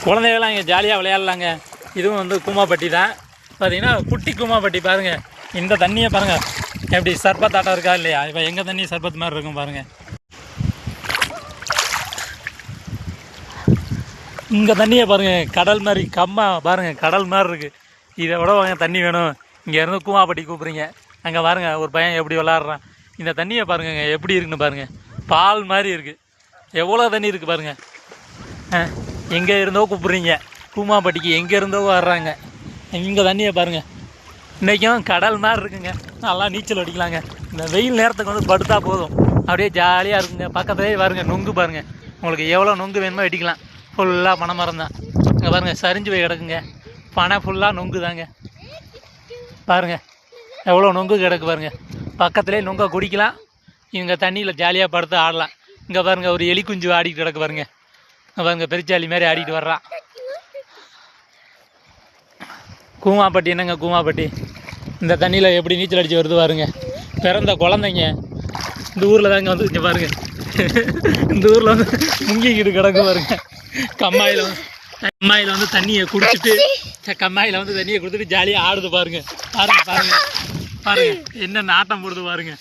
குழந்தைகள்லாம் இங்கே ஜாலியாக விளையாடலாங்க. இதுவும் வந்து கூமாப்பட்டி தான். பார்த்தீங்கன்னா குட்டி கூமாப்பட்டி பாருங்கள். இந்த தண்ணியை பாருங்கள் எப்படி சர்பத் ஆட்டம் இருக்கா இல்லையா? இப்போ எங்கள் தண்ணி சர்பத் மாதிரி இருக்கும் பாருங்கள். இங்கே தண்ணியை பாருங்கள் கடல் மாதிரி கம்மா பாருங்கள் கடல் மாதிரி இருக்குது. இதை விட வாங்க தண்ணி வேணும். இங்கேருந்து கூமாப்பட்டி கூப்பிட்றீங்க. அங்கே பாருங்கள் ஒரு பையன் எப்படி விளாட்றான். இந்த தண்ணியை பாருங்க எப்படி இருக்குன்னு பாருங்கள். பால் மாதிரி இருக்குது. எவ்வளோ தண்ணி இருக்குது பாருங்கள். எங்கே இருந்தோ கூப்பிட்றீங்க கூமாப்பட்டிக்கு, எங்கே இருந்தோ வர்றாங்க. இங்கே தண்ணியை பாருங்கள். இன்றைக்கும் கடல் மாதிரி இருக்குங்க. நல்லா நீச்சல் அடிக்கலாங்க. இந்த வெயில் நேரத்துக்கு வந்து படுத்தா போதும், அப்படியே ஜாலியாக இருக்குங்க. பக்கத்துலேயே பாருங்கள் நொங்கு பாருங்கள். உங்களுக்கு எவ்வளோ நொங்கு வேணுமோ வெட்டிக்கலாம். ஃபுல்லாக பனை மரம் தான். இங்கே பாருங்கள் சரிஞ்சு போய் கிடக்குங்க. பனை ஃபுல்லாக நொங்கு தாங்க. பாருங்கள் எவ்வளோ நொங்கு கிடக்கு பாருங்கள். பக்கத்துலேயே நொங்கை குடிக்கலாம். இங்கே தண்ணியில் ஜாலியாக படுத்து ஆடலாம். இங்கே பாருங்கள் ஒரு எலி குஞ்சு ஆடிக்கிட்டு கிடக்கு பாருங்கள். இங்கே பாருங்கள் பெருச்சாளி மாதிரி ஆடிட்டு வர்றான். கூமாப்பட்டி என்னங்க கூமாப்பட்டி. இந்த தண்ணியில் எப்படி நீச்சல் அடித்து வருது பாருங்க. பிறந்த குழந்தைங்க இந்த ஊரில் தாங்க வந்து இங்கே பாருங்கள். இந்த ஊரில் வந்து முங்கிக்கிட்டு கிடக்கு பாருங்க. கம்மாயில் வந்து தண்ணியை குடிச்சிட்டு கம்மாயில் வந்து தண்ணியை கொடுத்துட்டு ஜாலியாக ஆடுது பாருங்க. பாருங்க பாருங்க பாருங்க என்ன நாட்டம் போடுது பாருங்க.